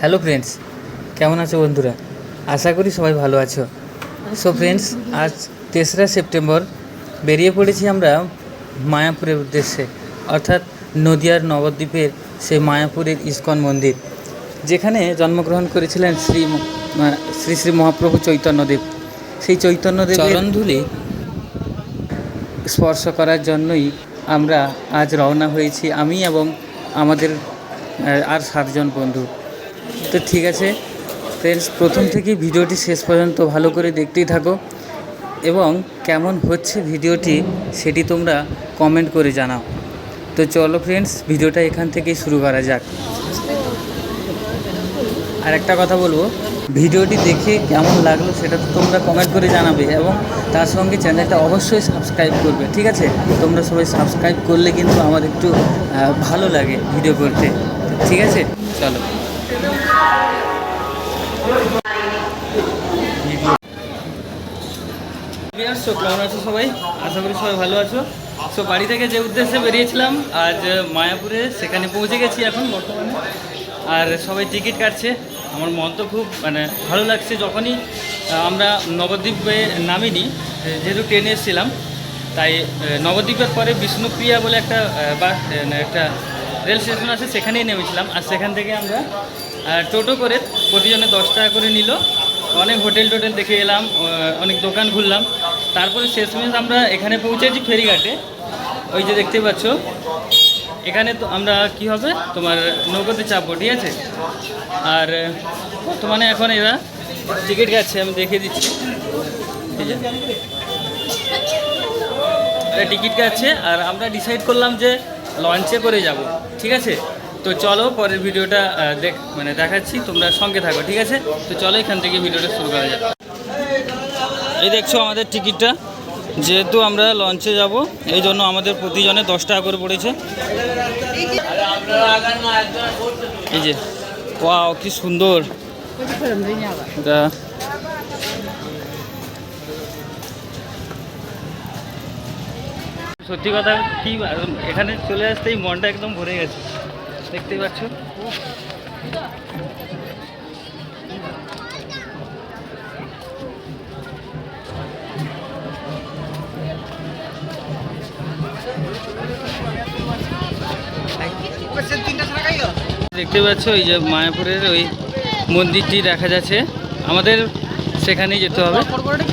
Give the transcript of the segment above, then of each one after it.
Hello friends, কেমন আছো বন্ধুরা? আশা করি সবাই ভালো আছো। সো ফ্রেন্ডস, আজ 3রা সেপ্টেম্বর বেরিয়ে পড়েছি আমরা মায়াপুরের উদ্দেশ্যে, অর্থাৎ নদিয়ার নবদ্বীপের সেই মায়াপুরের ইস্কন মন্দির, যেখানে জন্মগ্রহণ করেছিলেন শ্রী শ্রী মহাপ্রভু চৈতন্যদেব। সেই চৈতন্যদেবের চরণধূলি স্পর্শ করার জন্যই আমরা আজ রওনা হয়েছি, আমি এবং আমাদের আর 7জন বন্ধু। তো ঠিক আছে ফ্রেন্ডস, প্রথম থেকে ভিডিওটি শেষ পর্যন্ত ভালো করে দেখতেই থাকো এবং কেমন হচ্ছে ভিডিওটি সেটি তোমরা কমেন্ট করে জানাও। তো চলো ফ্রেন্ডস, ভিডিওটা এখান থেকেই শুরু করা যাক। আর একটা কথা বলবো, ভিডিওটি দেখে কেমন লাগলো সেটা তো তোমরা কমেন্ট করে জানাবে এবং তার সঙ্গে চ্যানেলটা অবশ্যই সাবস্ক্রাইব করবে। ঠিক আছে, তোমরা সবাই সাবস্ক্রাইব করলে কিন্তু আমার একটু ভালো লাগে ভিডিও করতে। ঠিক আছে, চলো। কেমন আছো সবাই? আশা করি সবাই ভালো আছো। সো বাড়ি থেকে যে উদ্দেশ্যে বেরিয়েছিলাম আজ মায়াপুরে, সেখানে পৌঁছে গেছি এখন বর্তমানে। আর সবাই টিকিট কাটছে। আমার মন তো খুব ভালো লাগছে। যখনই আমরা নবদ্বীপে নামিনি, যেহেতু ট্রেনে এসেছিলাম, তাই নবদ্বীপের পরে বিষ্ণুপ্রিয়া বলে একটা রেল স্টেশন আছে, সেখানেই নেমেছিলাম। আর সেখান থেকে আমরা টোটো করে প্রতিজনে 10 টাকা করে নিল। অনেক হোটেল দেখে এলাম, অনেক দোকান ঘুরলাম। তারপরে শেষমেশ আমরা এখানে পৌঁছেছি ফেরিঘাটে। ওই যে দেখতে পাচ্ছ, এখানে তো আমরা কি হবে তোমার নৌকোতে চাপবো। ঠিক আছে, আর বর্তমানে এখন এরা টিকিট কাটছে, আমি দেখিয়ে দিচ্ছি। এরা টিকিট কাটছে আর আমরা ডিসাইড করলাম যে লঞ্চে করে যাব। ঠিক আছে, তো চলো পরের ভিডিওটা দেখাচ্ছি, তোমরা সঙ্গে থাকো। ঠিক আছে, তো চলো এখান থেকে ভিডিওটা শুরু করা যাক। এই দেখছো আমাদের টিকিটটা, যেহেতু আমরা লঞ্চে যাব এই জন্য আমাদের প্রতিজনে 10 টাকা করে পড়েছে। এই যে ওয়াও, কি সুন্দর। সত্যি কথা কি, এখানে চলে আসতেই মনটা একদম ভরে গেছে, দেখতেই পাচ্ছ। দেখতে পাচ্ছ এই যে মায়াপুরের ওই মন্দিরটি দেখা যাচ্ছে। আমাদের সেখানেই যেতে হবে।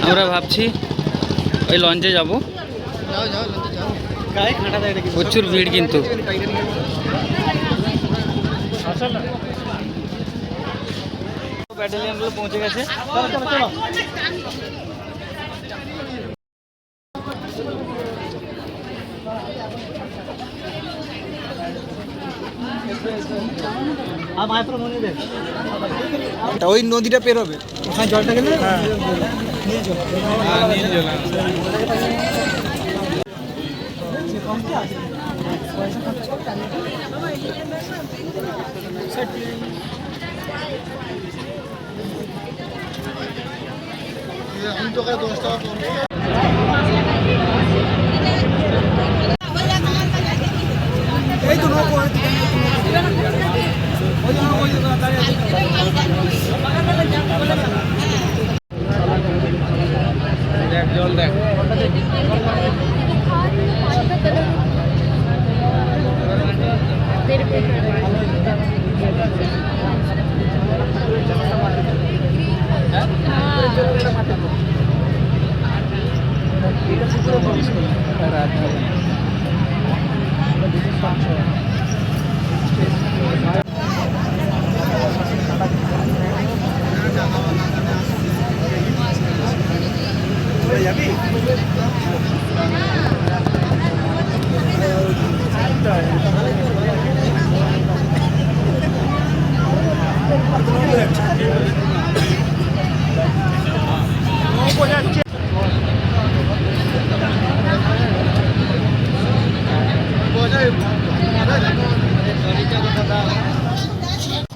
আমরা ভাবছি ওই লঞ্চে যাব। প্রচুর ভিড় কিন্তু। ব্যাটালিয়নগুলো পৌঁছে গেছে। ওই নদীটা পেরোবে, ওখানে জলটা গেলে নীল জল। আমি তো 10 টাকা এই তো নৌকো দেখ, জল দেখ।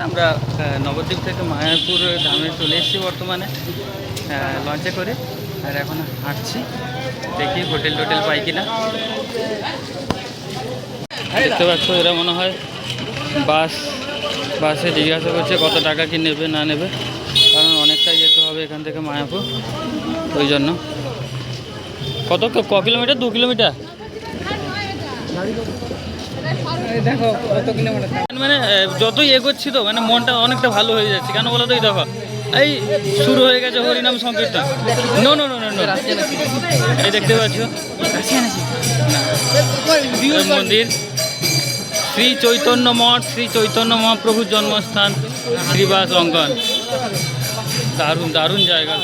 আমরা নবদ্বীপ থেকে মায়াপুর ধামে চলে এসেছি বর্তমানে লঞ্চে করে। আর এখন হাঁটছি, দেখি হোটেল পাই কিনা। দেখতে পাচ্ছ এরা মনে হয় বাস বাসে জিজ্ঞাসা করছে কত টাকা কি নেবে না নেবে, কারণ অনেকটা যেতে হবে এখান থেকে মায়াপুর, ওই জন্য। কত ক কিলোমিটার? 2 কিলোমিটার। দেখো কত কিলোমিটার। মানে যতই এগোচ্ছি তো মানে মনটা অনেকটা ভালো হয়ে যাচ্ছে। কেন বলো তো? এই দেখো এই শুরু হয়ে গেছে হরিনাম সংকীর্তন। No no no no no, এই দেখতে পাচ্ছ মন্দির, শ্রী চৈতন্য মঠ, শ্রী চৈতন্য মহাপ্রভুর জন্মস্থান, শ্রীবাস অঙ্গন। দারুণ দারুণ জায়গা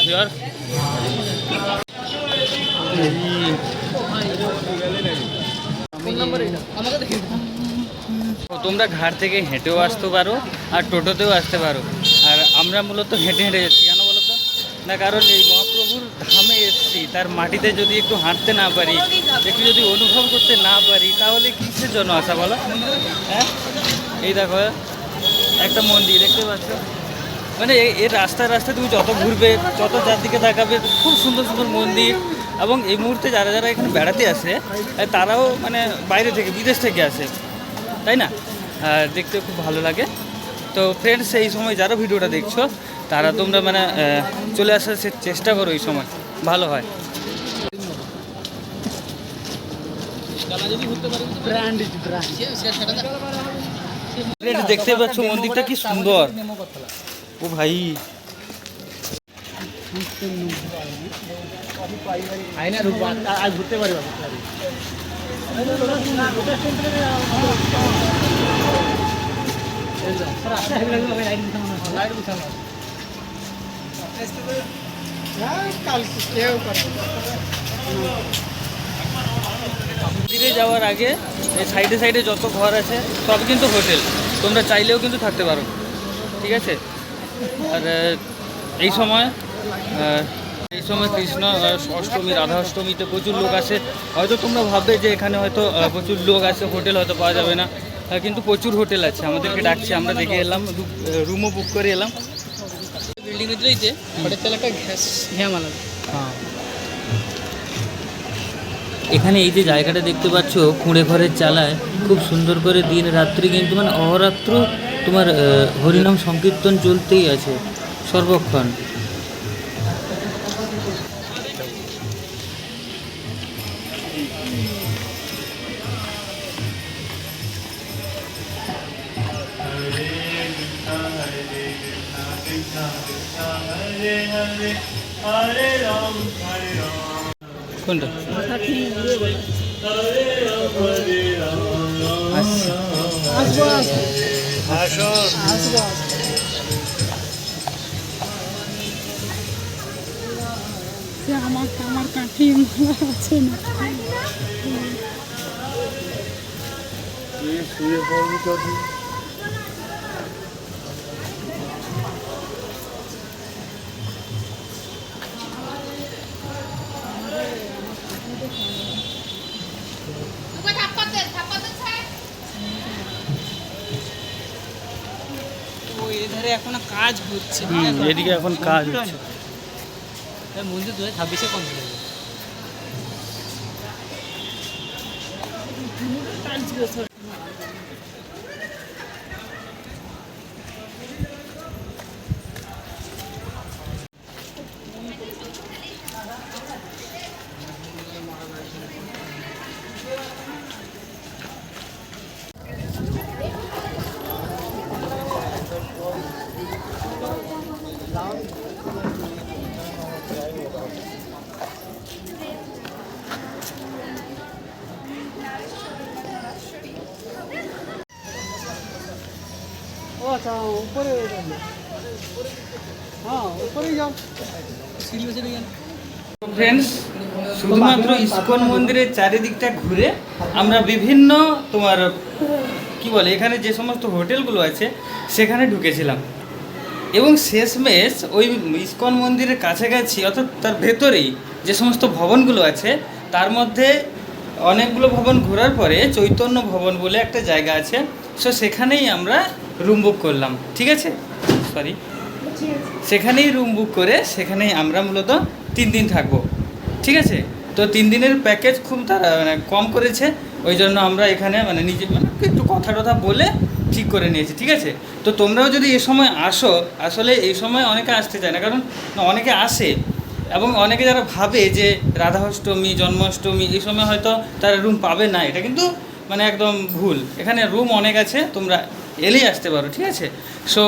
আর তোমরা ঘাট থেকে হেঁটেও আসতে পারো আর টোটোতেও আসতে পারো। আর আমরা মূলত হেঁটে হেঁটে যাচ্ছি। কেন বলো তো? না, কারণ এই মহাপ্রভুর ধামে এসেছি, তার মাটিতে যদি একটু হাঁটতে না পারি, একটু যদি অনুভব করতে না পারি, তাহলে কিসের জন্য আসা বলো? হ্যাঁ, এই দেখো একটা মন্দির দেখতে পাচ্ছ, মানে এর রাস্তায় রাস্তায় তুমি যত ঘুরবে, যত চারদিকে তাকাবে, খুব সুন্দর সুন্দর মন্দির। এবং এই মুহূর্তে যারা যারা এখানে বেড়াতে আসে, তারাও মানে বাইরে থেকে, বিদেশ থেকে আসে, তাই না? দেখতে খুব ভালো লাগে। তো ফ্রেন্ডস, এই সময় যারা ভিডিওটা দেখছো, তারা তোমরা মানে চলে আসার চেষ্টা করো, এই সময় ভালো হয়। দেখতে পাচ্ছ মন্দিরটা কি সুন্দর, ও ভাই। ঘুরতে পারবো। মন্দিরে যাওয়ার আগে এই সাইডে সাইডে যত ঘর আছে সব কিন্তু হোটেল, তোমরা চাইলেও কিন্তু থাকতে পারো, ঠিক আছে? আর এই সময় কৃষ্ণ অষ্টমী, রাধা অষ্টমীতে প্রচুর লোক আসে। হয়তো তোমরা ভাববে যে এখানে হয়তো প্রচুর লোক আসে, হোটেল হয়তো পাওয়া যাবে না, কিন্তু প্রচুর হোটেল আছে। আমাদেরকে ডাকছে, আমরা দেখে এলাম, রুমও বুক করে এলাম। বিল্ডিং রয়েছে হোটেল একটা ঘ্যামালা। হ্যাঁ, এখানে এই যে জায়গাটা দেখতে পাচ্ছ, কুঁড়ে ঘরের চালায় খুব সুন্দর করে দিন রাত্রি কিন্তু মানে অহরাত্র তোমার হরিনাম সংকীর্তন চলতেই আছে সর্বক্ষণ। কোনটা? আমার কাঠি আছে না। শুয়ে পড়বি কদি। এধারে এখন কাজ হচ্ছে, এদিকে এখন কাজ হচ্ছে। মন্দির 2026-এ কমপ্লিট হবে। উপরে হ্যাঁ উপরেই যাও। ফ্রেন্ডস, শুধুমাত্র ইসকন মন্দিরের চারিদিকটা ঘুরে আমরা বিভিন্ন তোমার কি বলে এখানে যে সমস্ত হোটেলগুলো আছে সেখানে ঢুকেছিলাম। এবং শেষমেশ ওই ইসকন মন্দিরের কাছাকাছি অর্থাৎ তার ভেতরেই যে সমস্ত ভবনগুলো আছে, তার মধ্যে অনেকগুলো ভবন ঘোরার পরে চৈতন্য ভবন বলে একটা জায়গা আছে। সো সেখানেই আমরা রুম বুক করলাম, ঠিক আছে? সরি, সেখানেই রুম বুক করে সেখানেই আমরা মূলত 3 দিন থাকবো, ঠিক আছে? তো 3 দিনের প্যাকেজ খুব তারা মানে কম করেছে, ওই জন্য আমরা এখানে মানে নিজে মানে একটু কথা টথা বলে ঠিক করে নিয়েছি, ঠিক আছে? তো তোমরাও যদি এই সময় আসো, আসলে এই সময় অনেকে আসতে চায় না, কারণ অনেকে আসে এবং অনেকে যারা ভাবে যে রাধাষ্টমী, জন্মাষ্টমী এই সময় হয়তো তারা রুম পাবে না, এটা কিন্তু মানে একদম ভুল। এখানে রুম অনেক আছে, তোমরা এলেই আসতে পারো, ঠিক আছে? সো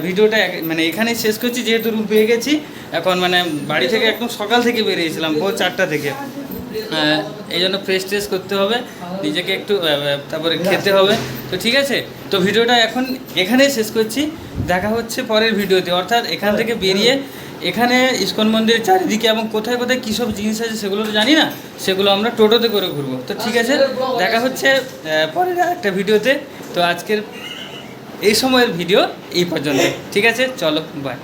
ভিডিওটা মানে এখানেই শেষ করছি, যেহেতু রুম পেয়ে গেছি। এখন মানে বাড়ি থেকে একদম সকাল থেকে বেরিয়েছিলাম, ভোর 4টা থেকে। এই জন্য ফ্রেশ ট্রেশ করতে হবে নিজেকে একটু, তারপরে খেতে হবে। তো ঠিক আছে, তো ভিডিওটা এখন এখানেই শেষ করছি। দেখা হচ্ছে পরের ভিডিওতে, অর্থাৎ এখান থেকে বেরিয়ে এখানে ইস্কন মন্দিরের চারিদিকে এবং কোথায় কোথায় কী সব জিনিস আছে সেগুলো তো জানি না, সেগুলো আমরা টোটোতে করে ঘুরবো। তো ঠিক আছে, দেখা হচ্ছে পরের একটা ভিডিওতে। তো আজকের এই সময়ের ভিডিও এই পর্যন্ত, ঠিক আছে? চলো, বাই।